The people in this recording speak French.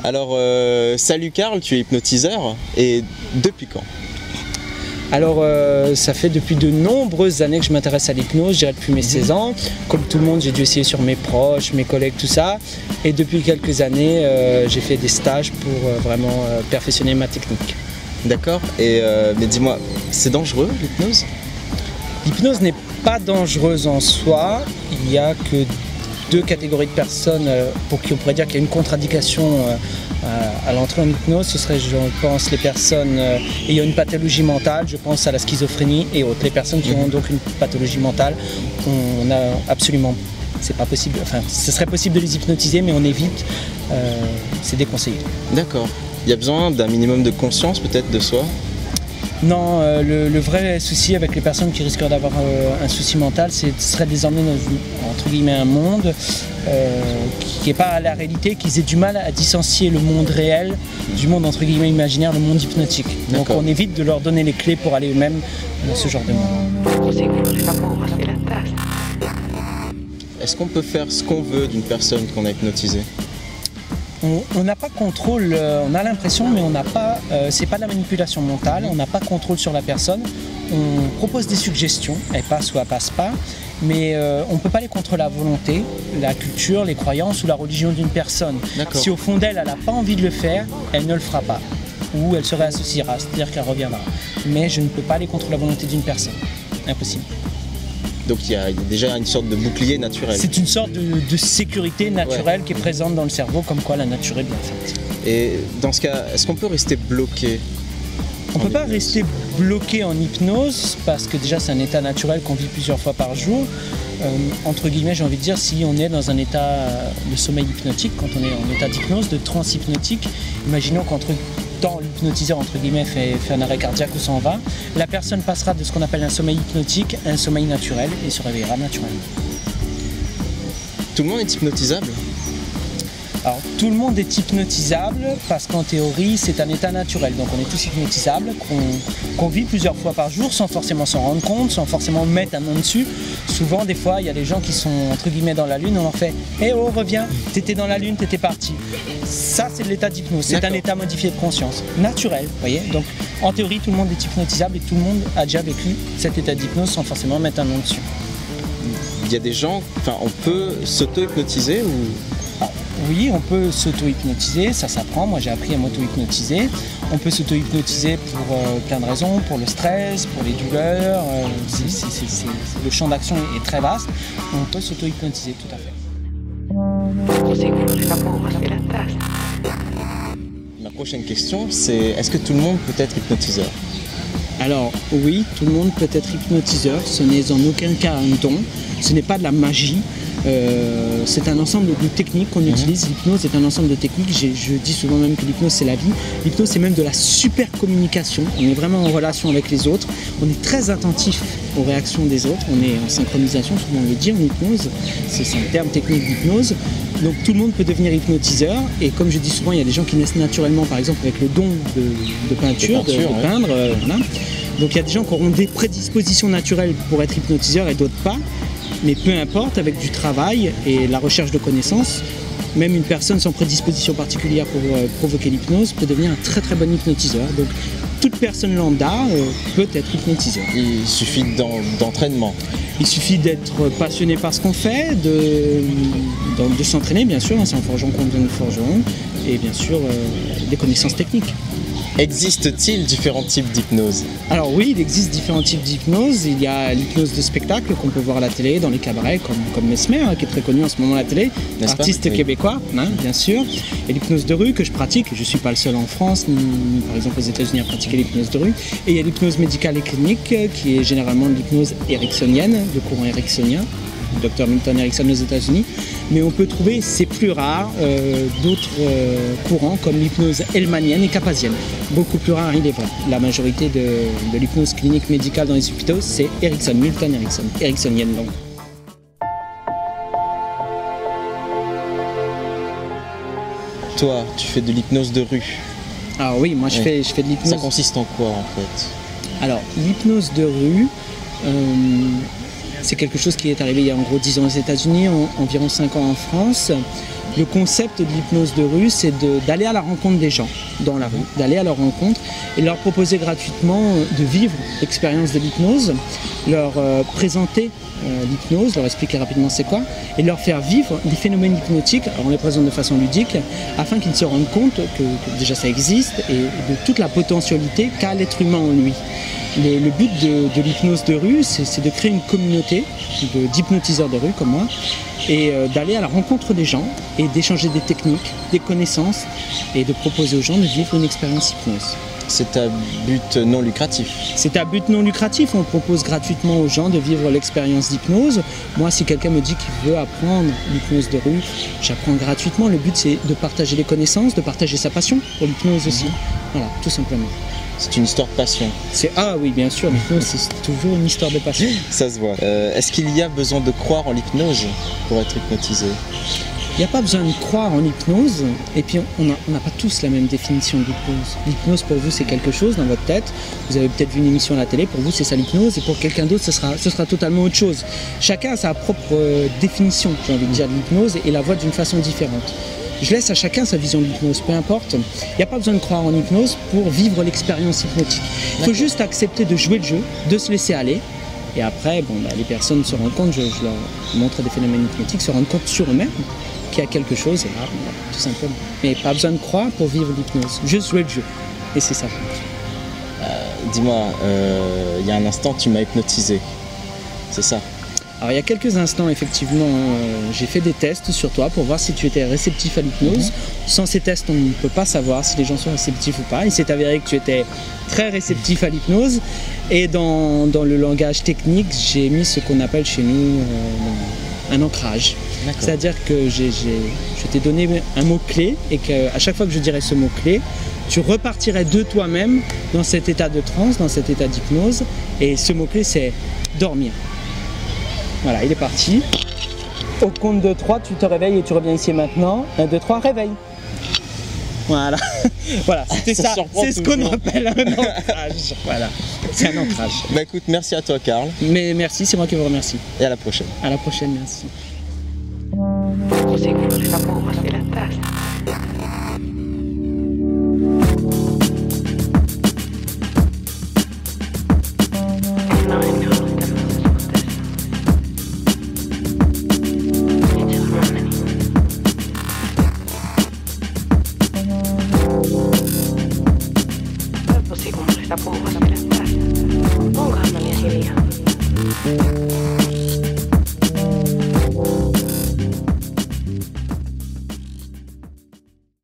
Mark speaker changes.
Speaker 1: Alors, salut Karl, tu es hypnotiseur, et depuis quand?
Speaker 2: Alors, ça fait depuis de nombreuses années que je m'intéresse à l'hypnose, je dirais depuis mes 16 ans. Comme tout le monde, j'ai dû essayer sur mes proches, mes collègues, tout ça. Et depuis quelques années, j'ai fait des stages pour vraiment perfectionner ma technique.
Speaker 1: D'accord, mais dis-moi, c'est dangereux l'hypnose?
Speaker 2: L'hypnose n'est pas dangereuse en soi, il n'y a que deux catégories de personnes pour qui on pourrait dire qu'il y a une contre-indication à l'entrée en hypnose. Ce serait, je pense, les personnes ayant une pathologie mentale, je pense à la schizophrénie et autres. Les personnes qui ont donc une pathologie mentale, on a absolument, c'est pas possible, enfin ce serait possible de les hypnotiser mais on évite, c'est déconseillé.
Speaker 1: D'accord, il y a besoin d'un minimum de conscience peut-être de soi?
Speaker 2: Non, le vrai souci avec les personnes qui risquent d'avoir un souci mental, ce serait de les emmener dans entre guillemets, un monde qui n'est pas à la réalité, qu'ils aient du mal à dissocier le monde réel du monde entre guillemets imaginaire, le monde hypnotique. Donc on évite de leur donner les clés pour aller eux-mêmes dans ce genre de monde.
Speaker 1: Est-ce qu'on peut faire ce qu'on veut d'une personne qu'on a hypnotisée?
Speaker 2: On n'a pas contrôle, on a l'impression, mais on n'a pas, c'est pas de la manipulation mentale, on n'a pas contrôle sur la personne. On propose des suggestions, elles passent ou elles passent pas, mais on ne peut pas aller contre la volonté, la culture, les croyances ou la religion d'une personne. Si au fond d'elle, elle n'a pas envie de le faire, elle ne le fera pas. Ou elle se réassociera, c'est-à-dire qu'elle reviendra. Mais je ne peux pas aller contre la volonté d'une personne, impossible.
Speaker 1: Donc il y a déjà une sorte de bouclier naturel.
Speaker 2: C'est une sorte de sécurité naturelle qui est présente dans le cerveau, comme quoi la nature est bien faite.
Speaker 1: Et dans ce cas, est-ce qu'on peut rester bloqué?
Speaker 2: On ne peut pas rester bloqué en hypnose, parce que déjà c'est un état naturel qu'on vit plusieurs fois par jour. Entre guillemets, j'ai envie de dire, si on est dans un état de sommeil hypnotique, quand on est en état d'hypnose, de transe hypnotique, imaginons qu'entre temps l'hypnotiseur entre guillemets fait un arrêt cardiaque ou s'en va, la personne passera de ce qu'on appelle un sommeil hypnotique à un sommeil naturel et se réveillera naturellement.
Speaker 1: Tout le monde est hypnotisable?
Speaker 2: Alors tout le monde est hypnotisable parce qu'en théorie c'est un état naturel, donc on est tous hypnotisables, qu'on vit plusieurs fois par jour sans forcément s'en rendre compte, sans forcément mettre un nom dessus. Souvent des fois il y a des gens qui sont entre guillemets dans la lune, on leur fait « Eh oh reviens, t'étais dans la lune, t'étais parti ». Ça c'est de l'état d'hypnose, c'est un état modifié de conscience, naturel, vous voyez. Donc en théorie tout le monde est hypnotisable et tout le monde a déjà vécu cet état d'hypnose sans forcément mettre un nom dessus.
Speaker 1: Il y a des gens, enfin on peut s'auto-hypnotiser ou...
Speaker 2: Oui, on peut s'auto-hypnotiser, ça s'apprend, moi j'ai appris à m'auto-hypnotiser. On peut s'auto-hypnotiser pour plein de raisons, pour le stress, pour les douleurs, le champ d'action est très vaste. On peut s'auto-hypnotiser, tout à fait.
Speaker 1: Ma prochaine question, c'est est-ce que tout le monde peut être hypnotiseur?
Speaker 2: Alors oui, tout le monde peut être hypnotiseur, ce n'est en aucun cas un don, ce n'est pas de la magie. C'est un ensemble de techniques qu'on utilise. L'hypnose est un ensemble de techniques. Je dis souvent même que l'hypnose c'est la vie. L'hypnose c'est même de la super communication. On est vraiment en relation avec les autres. On est très attentif aux réactions des autres. On est en synchronisation, souvent on le dit en hypnose. C'est un terme technique d'hypnose. Donc tout le monde peut devenir hypnotiseur. Et comme je dis souvent, il y a des gens qui naissent naturellement, par exemple avec le don de peinture, de peindre. Voilà. Donc il y a des gens qui auront des prédispositions naturelles pour être hypnotiseurs et d'autres pas. Mais peu importe, avec du travail et la recherche de connaissances, même une personne sans prédisposition particulière pour provoquer l'hypnose peut devenir un très très bon hypnotiseur. Donc toute personne lambda peut être hypnotiseur.
Speaker 1: Il suffit d'entraînement.
Speaker 2: Il suffit d'être passionné par ce qu'on fait, de s'entraîner bien sûr, c'est en forgeron qu'on devient forgeron, et bien sûr des connaissances techniques.
Speaker 1: Existe-t-il différents types d'hypnose?
Speaker 2: Alors oui, il existe différents types d'hypnose. Il y a l'hypnose de spectacle qu'on peut voir à la télé, dans les cabarets, comme Mesmer, qui est très connu en ce moment à la télé, artiste québécois, bien sûr. Et l'hypnose de rue que je pratique, je ne suis pas le seul en France, ni par exemple aux États-Unis à pratiquer l'hypnose de rue. Et il y a l'hypnose médicale et clinique, qui est généralement l'hypnose ericksonienne, de courant ericksonien, du Dr Milton Erickson aux États-Unis. Mais on peut trouver, c'est plus rare, d'autres courants comme l'hypnose hellmanienne et kapasienne. Beaucoup plus rare, il est vrai. La majorité de l'hypnose clinique médicale dans les hôpitaux, c'est Erickson, Milton Erickson, ericksonienne donc.
Speaker 1: Toi, tu fais de l'hypnose de rue.
Speaker 2: Ah oui, moi je fais de l'hypnose.
Speaker 1: Ça consiste en quoi en fait?
Speaker 2: Alors, l'hypnose de rue, c'est quelque chose qui est arrivé il y a en gros 10 ans aux États-Unis, environ 5 ans en France. Le concept de l'hypnose de rue, c'est d'aller à la rencontre des gens dans la rue, d'aller à leur rencontre et leur proposer gratuitement de vivre l'expérience de l'hypnose, leur présenter l'hypnose, leur expliquer rapidement c'est quoi, et leur faire vivre des phénomènes hypnotiques, alors on les présente de façon ludique, afin qu'ils se rendent compte que déjà ça existe et de toute la potentialité qu'a l'être humain en lui. Le but de l'hypnose de rue, c'est de créer une communauté d'hypnotiseurs de rue comme moi, et d'aller à la rencontre des gens et d'échanger des techniques, des connaissances, et de proposer aux gens de vivre une expérience hypnose.
Speaker 1: C'est à but non lucratif.
Speaker 2: C'est à but non lucratif, on propose gratuitement aux gens de vivre l'expérience d'hypnose. Moi, si quelqu'un me dit qu'il veut apprendre l'hypnose de rue, j'apprends gratuitement. Le but, c'est de partager les connaissances, de partager sa passion pour l'hypnose aussi. Voilà, tout simplement.
Speaker 1: C'est une histoire de passion.
Speaker 2: Ah oui, bien sûr, l'hypnose, c'est toujours une histoire de passion.
Speaker 1: Ça se voit. Est-ce qu'il y a besoin de croire en l'hypnose pour être hypnotisé?
Speaker 2: Il n'y a pas besoin de croire en l'hypnose, et puis on n'a pas tous la même définition de l'hypnose. L'hypnose pour vous c'est quelque chose dans votre tête, vous avez peut-être vu une émission à la télé, pour vous c'est ça l'hypnose, et pour quelqu'un d'autre ce sera totalement autre chose. Chacun a sa propre définition, j'ai envie de dire, de l'hypnose, et la voit d'une façon différente. Je laisse à chacun sa vision de l'hypnose, peu importe. Il n'y a pas besoin de croire en hypnose pour vivre l'expérience hypnotique. Il faut juste accepter de jouer le jeu, de se laisser aller. Et après, les personnes se rendent compte, je leur montre des phénomènes hypnotiques, se rendent compte sur eux-mêmes qu'il y a quelque chose, et là, tout simplement. Mais pas besoin de croire pour vivre l'hypnose, juste jouer le jeu. Et c'est ça.
Speaker 1: Dis-moi, il y a un instant, tu m'as hypnotisé. C'est ça?
Speaker 2: Alors il y a quelques instants, effectivement, j'ai fait des tests sur toi pour voir si tu étais réceptif à l'hypnose. Sans ces tests, on ne peut pas savoir si les gens sont réceptifs ou pas. Il s'est avéré que tu étais très réceptif à l'hypnose. Et dans le langage technique, j'ai mis ce qu'on appelle chez nous un ancrage. C'est-à-dire que je t'ai donné un mot-clé et qu'à chaque fois que je dirais ce mot-clé, tu repartirais de toi-même dans cet état de transe, dans cet état d'hypnose. Et ce mot-clé, c'est dormir. Voilà, il est parti. Au compte de 3, tu te réveilles et tu reviens ici maintenant. 1, 2, 3, réveille. Voilà, voilà, c'était ça. C'est ce qu'on appelle un ancrage. Voilà, c'est un ancrage.
Speaker 1: Bah écoute, merci à toi, Karl.
Speaker 2: Mais merci, c'est moi qui vous remercie.
Speaker 1: Et à la prochaine.
Speaker 2: À la prochaine, merci.
Speaker 3: Così come la può, la